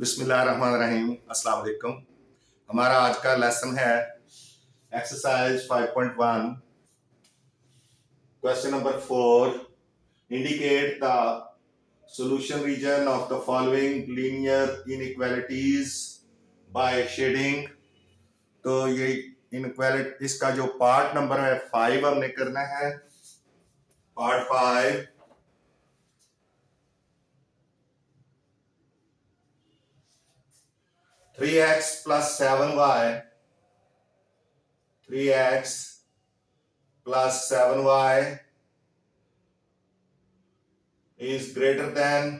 बिस्मिल्लाहिर्रहमानिर्रहीम, अस्सलाम वालेकुम। हमारा आज का लेसन है exercise 5.1, question number 4। Indicate the solution region of the following linear inequalities by shading. तो ये इनइक्वालिटी, इसका जो पार्ट नंबर है 5 हमने करना है। Part 5, three x plus 7y, 3x plus 7y is greater than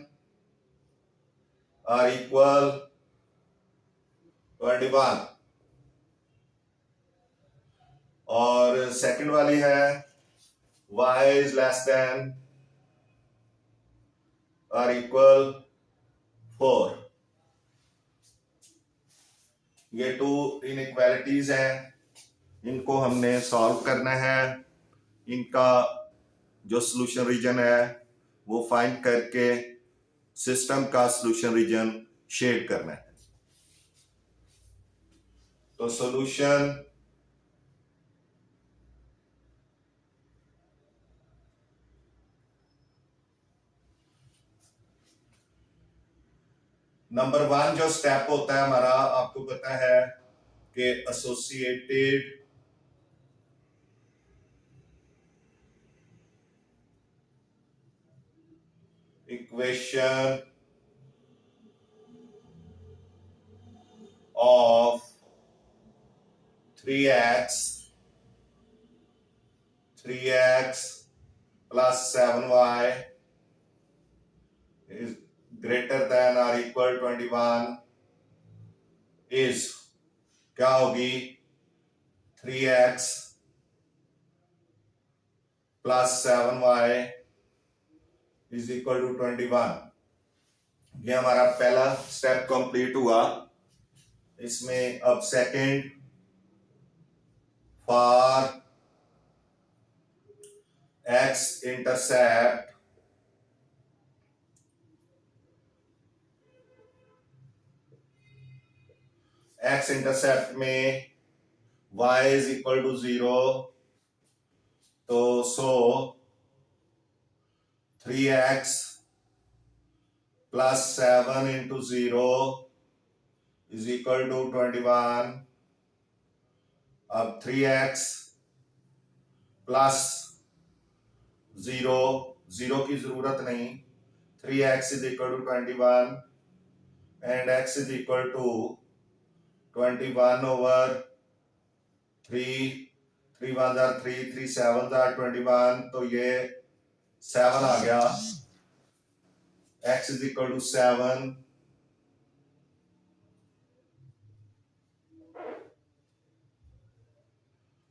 or equal 21। और सेकंड वाली है y is less than or equal 4। ये टू इनइक्वालिटीज हैं, इनको हमने सॉल्व करना है। इनका जो सॉल्यूशन रीजन है वो फाइंड करके सिस्टम का सॉल्यूशन रीजन शेड करना है। तो सॉल्यूशन नंबर 1 जो स्टेप होता है हमारा, आपको पता है कि associated equation of 3x plus 7y is greater than or equal 21 is क्या होगी? 3x plus 7y is equal to 21। ये हमारा पहला स्टेप कंप्लीट हुआ। इसमें अब सेकंड, फॉर x इंटरसेप्ट में y is equal to 0, तो सो 3x plus 7 into 0 is equal to 21। अब 3x प्लस 0 की जरूरत नहीं, 3x is equal to 21 and x is equal to 21 over 3, 3 1 are 3, 3 7 are 21, तो ये 7 आ गया। x is equal to 7,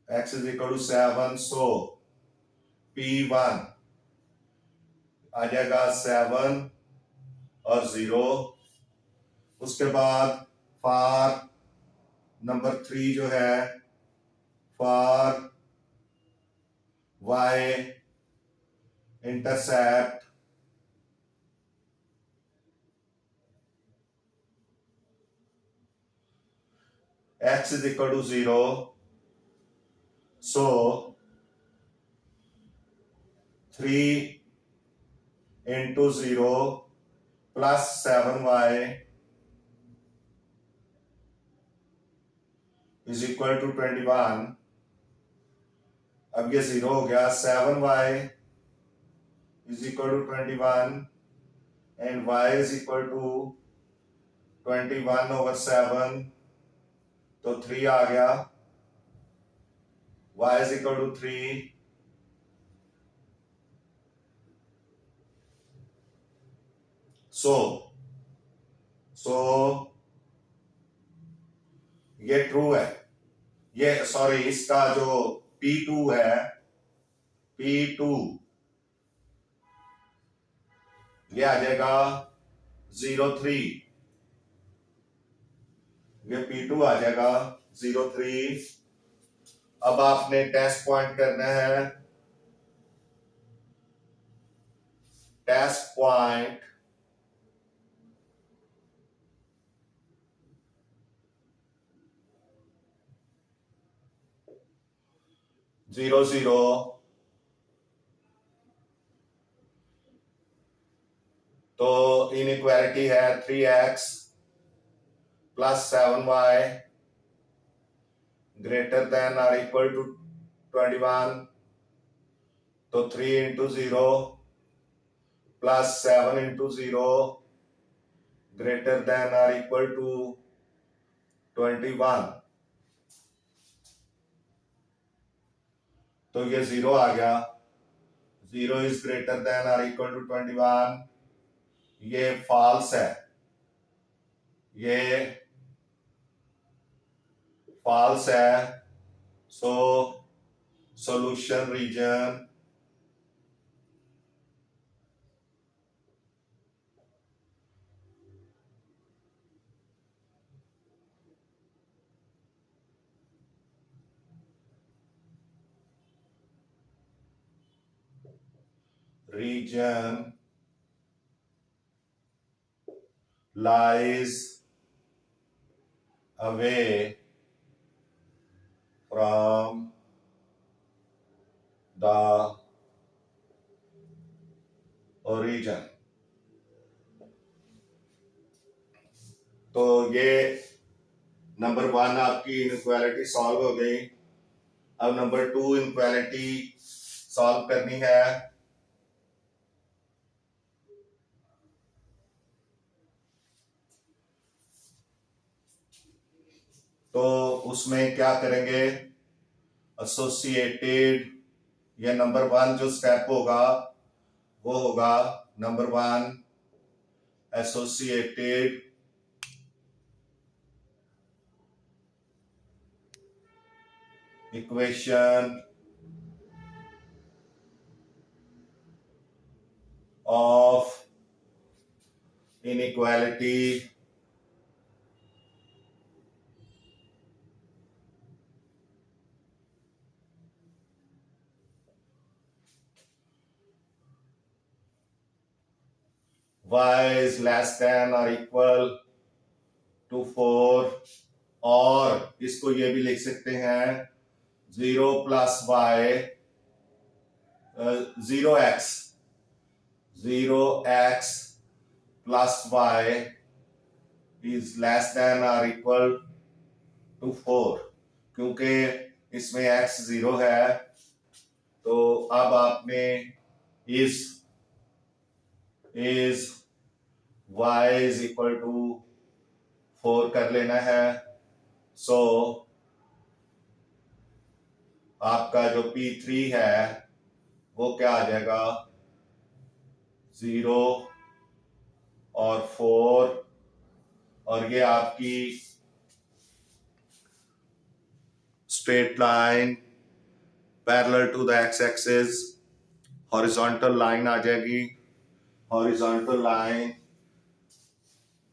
x is equal to 7, so P1 आ जाएगा 7 और 0। उसके बाद फॉर नंबर 3 जो है, for y intercept x is equal to 0, so 3 into 0 plus 7y is equal to 21। अब ये 0 हो गया। 7y is equal to 21 and y is equal to 21 over 7, तो 3 आ गया। y is equal to 3, so ये true है। ये सॉरी, इसका जो P2 है, P2 ये आ जाएगा 03, ये P2 आ जाएगा 03। अब आपने टेस्ट पॉइंट करना है। टेस्ट पॉइंट 0 0 तो इनइक्वालिटी है 3x plus 7y greater than और इक्वल टू 21 तो 3 into 0 plus 7 into 0 greater than और इक्वल टू 21 तो ये 0 आ गया 0 इज ग्रेटर देन और इक्वल टू 21 ये फॉल्स है ये फॉल्स है so solution region lies away from the origin तो ये नंबर 1 आपकी इनइक्वालिटी सॉल्व हो गई अब नंबर 2 इनइक्वालिटी सॉल्व करनी है तो उसमें क्या करेंगे एसोसिएटेड या नंबर 1 जो स्टेप होगा वो होगा number 1 associated equation of inequality y is less than or equal to 4 और इसको ये भी लिख सकते हैं 0 plus y 0x 0x plus y is less than or equal to 4 क्योंकि इसमें x 0 है तो अब आपने is y is equal to 4 कर लेना है सो आपका जो P3 है वो क्या आ जाएगा 0 और 4 और ये आपकी straight line parallel to the X axis horizontal line आ जाएगी हॉरिजॉन्टल लाइन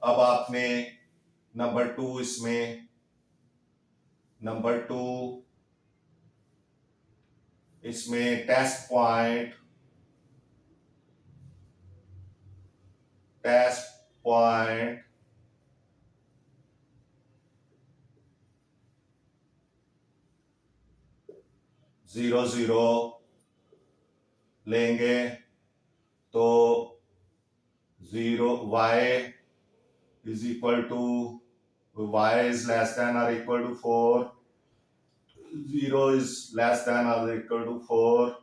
अब आपने नंबर 2 इसमें नंबर 2 इसमें टेस्ट पॉइंट 0 0 लेंगे तो 0 y is equal to y is less than or equal to 4 0 is less than or equal to 4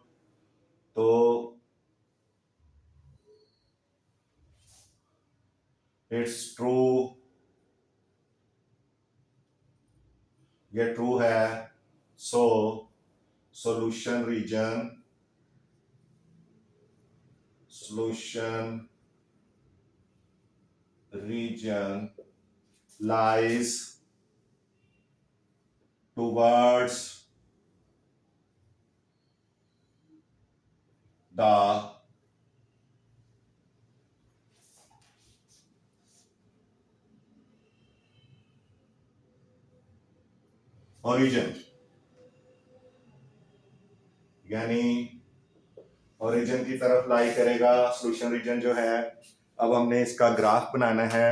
तो it's true ये ट्रू है सो solution region lies towards the origin यानी ओरिजिन की तरफ लाई करेगा सॉल्यूशन रीजन जो है अब हमने इसका ग्राफ बनाना है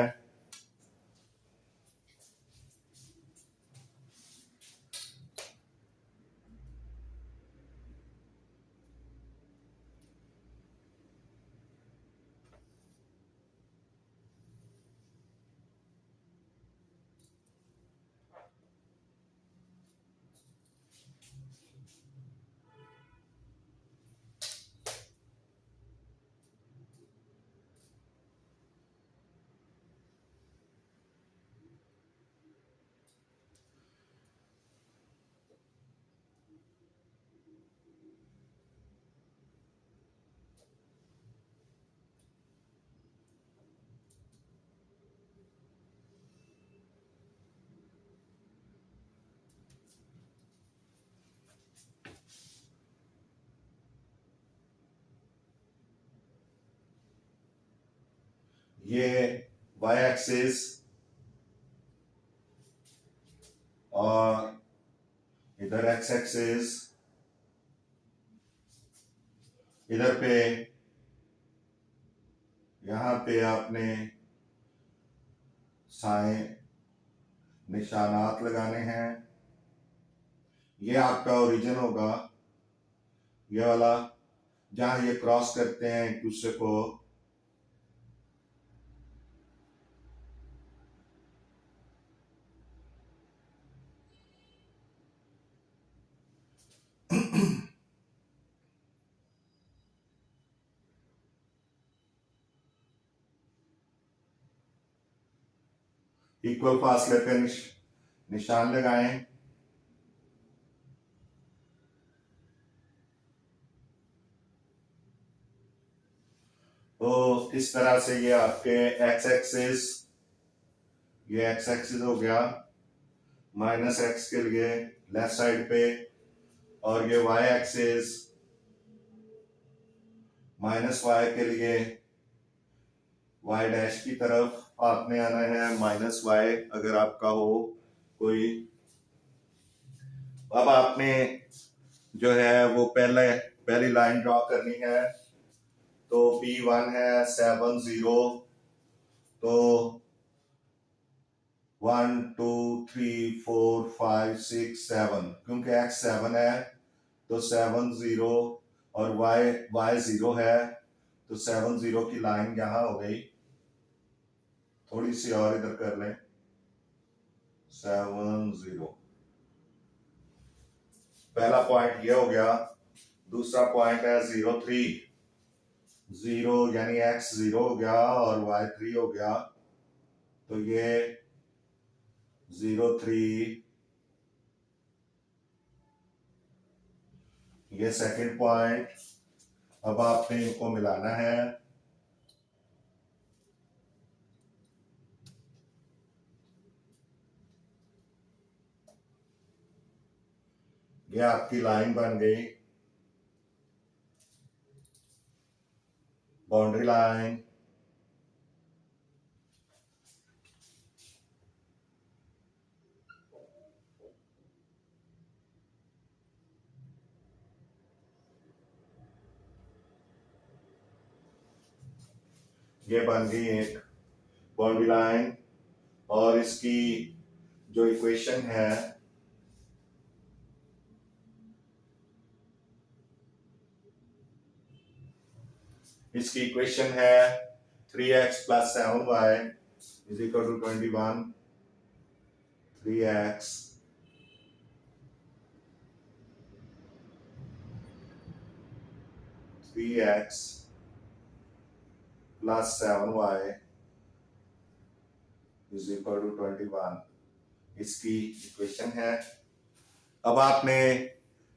ये y एक्सिस और इधर x एक्सिस, इधर पे यहाँ पे आपने साइन निशानात लगाने हैं। ये आपका ओरिजिन होगा, ये वाला, जहां ये क्रॉस करते हैं एक दूसरे को। इक्वल फासले पे निशान लगाएं। तो इस तरह से ये आपके एक्स एक्सिस, ये एक्स एक्सिस हो गया माइनस एक्स के लिए लेफ्ट साइड पे, और ये वाई एक्सिस माइनस वाई के लिए वाई डैश की तरफ आपने आना है, माइनस वाई अगर आपका हो कोई। अब आपने जो है वो पहली लाइन ड्रॉ करनी है। तो P1 है 7 0, तो 1 2 3 4 5 6 7, क्योंकि x 7 है तो 7 0 और y 0 है, तो 7 0 की लाइन यहां हो गई। थोड़ी सी और इधर कर लें, 7 0। पहला पॉइंट ये हो गया। दूसरा पॉइंट है 0 3, 0 यानी x 0 हो गया और y 3 हो गया, तो ये 0 3, ये सेकंड पॉइंट। अब आपने इनको मिलाना है। ये आपकी लाइन बन गई, बाउंड्री लाइन। ये बन गई एक बाउंड्री लाइन, और इसकी जो इक्वेशन है इसकी इक्वेशन है 3x + 7y = 21। 3x + 7y = 21, इसकी इक्वेशन है। अब आपने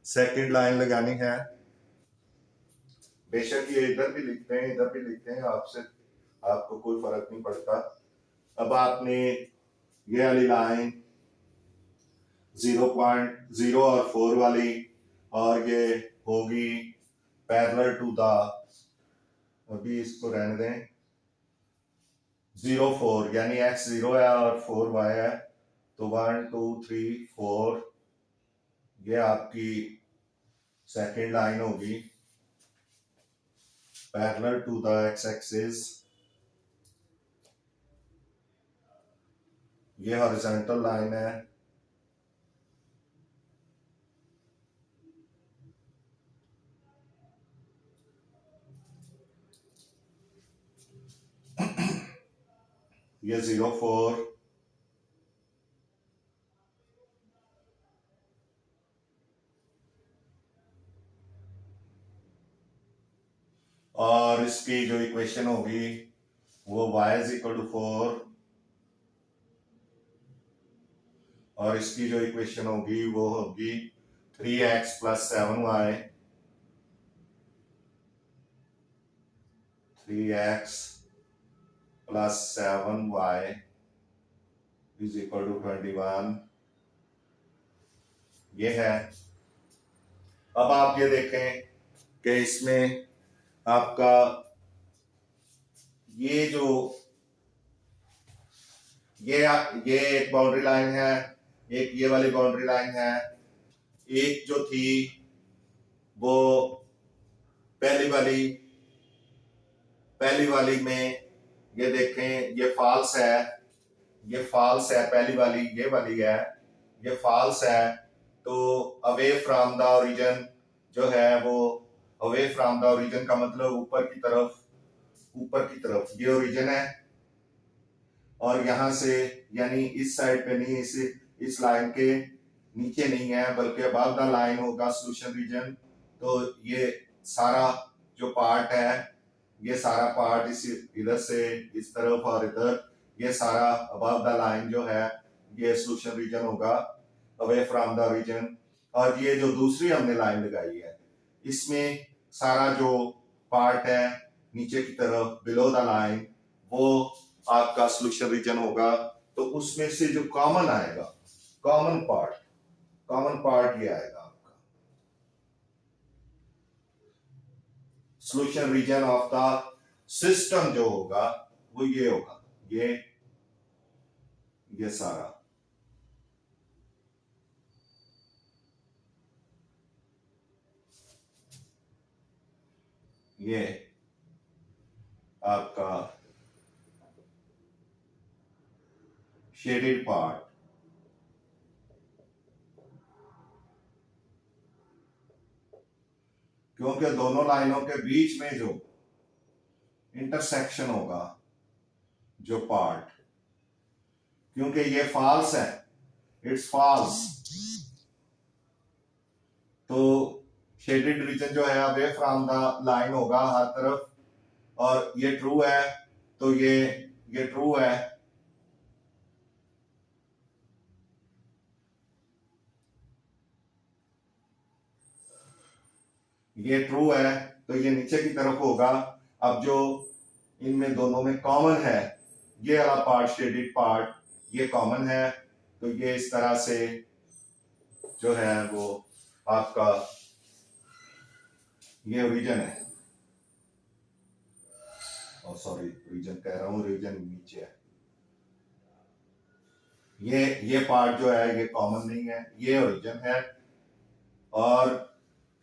सेकंड लाइन लगानी है। बेशक ये इधर भी लिखते हैं इधर भी लिखते हैं, आपको कोई फर्क नहीं पड़ता। अब आपने ये वाली लाइन 0.0 और 4 वाली, और ये होगी पैरेलल टू द, अभी इसको रहने दें, 0 4 यानी x 0 है और 4 y है, तो 1 2 3 4 ये आपकी सेकंड लाइन होगी parallel to the x axis. ये हॉरिजॉन्टल लाइन है। ये 0 4, और इसकी जो इक्वेशन होगी वो y = 4, और इसकी जो इक्वेशन होगी वो होगी 3x + 7y, 3x + 7y = 21, ये है। अब आप ये देखें कि इसमें आपका ये जो ये एक बाउंड्री लाइन है, एक ये वाली बाउंड्री लाइन है, एक जो थी वो पहली वाली में ये देखें, ये फॉल्स है, ये फॉल्स है, पहली वाली ये वाली है, ये फॉल्स है। तो अवे फ्रॉम द ओरिजिन जो है वो, अवे फ्रॉम द ओरिजिन का मतलब ऊपर की तरफ ये ओरिजिन है, और यहां से यानी इस साइड पे नहीं, इस लाइन के नीचे नहीं है, बल्कि अबव द लाइन होगा सोल्यूशन रीजन। तो ये सारा जो पार्ट है, ये सारा पार्ट इस इधर से इस तरफ और इधर, ये सारा अबव द लाइन जो है ये सोल्यूशन रीजन होगा, अवे फ्रॉम द रीजन। और ये जो दूसरी हमने लाइन लगाई है, इसमें सारा जो पार्ट है नीचे की तरफ बिलो द लाइन, वो आपका सोल्यूशन रीजन होगा। तो उसमें से जो कॉमन आएगा, कॉमन पार्ट ये आएगा आपका solution region of the system जो होगा वो ये होगा, ये सारा ये आपका शेडेड पार्ट, क्योंकि दोनों लाइनों के बीच में जो इंटरसेक्शन होगा, जो पार्ट, क्योंकि ये फॉल्स है, इट्स फॉल्स, तो शेडेड रीजन जो है अवे फ्रॉम द लाइन होगा हर तरफ, और ये ट्रू है तो ये ट्रू है, ये ट्रू है तो ये नीचे की तरफ होगा। अब जो इनमें दोनों में कॉमन है, ये वाला पार्ट शेडेड पार्ट ये कॉमन है, तो ये इस तरह से जो है वो आपका ये रीजन है, और सॉरी रीजन कह रहा हूं, रीजन नीचे है, ये पार्ट जो है ये कॉमन नहीं है, ये ओरिजिन है। और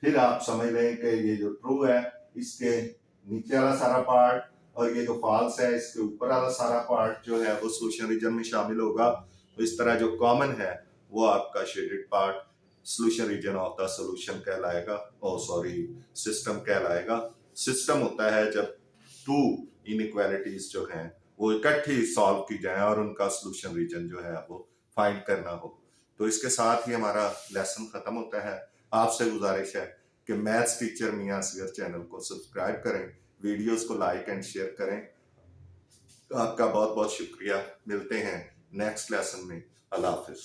फिर आप समझ लें कि ये जो ट्रू है इसके नीचे वाला सारा पार्ट, और ये जो फॉल्स है इसके ऊपर वाला सारा पार्ट जो है वो सोल्यूशन रीजन में शामिल होगा। तो इस तरह जो कॉमन है वो आपका shaded part solution region of the solution कहलाएगा, और सॉरी सिस्टम कहलाएगा। सिस्टम होता है जब टू इनइक्वालिटीज जो हैं वो इकट्ठी सॉल्व की जाए और उनका सोल्यूशन रीजन जो है वो फाइंड करना हो। तो इसके साथ ही हमारा लेसन खत्म होता है। आपसे गुजारिश है कि मैथ्स टीचर मियां असगर चैनल को सब्सक्राइब करें, वीडियोस को लाइक एंड शेयर करें। आपका बहुत बहुत शुक्रिया। मिलते हैं नेक्स्ट लेसन में। अल्लाह हाफिज।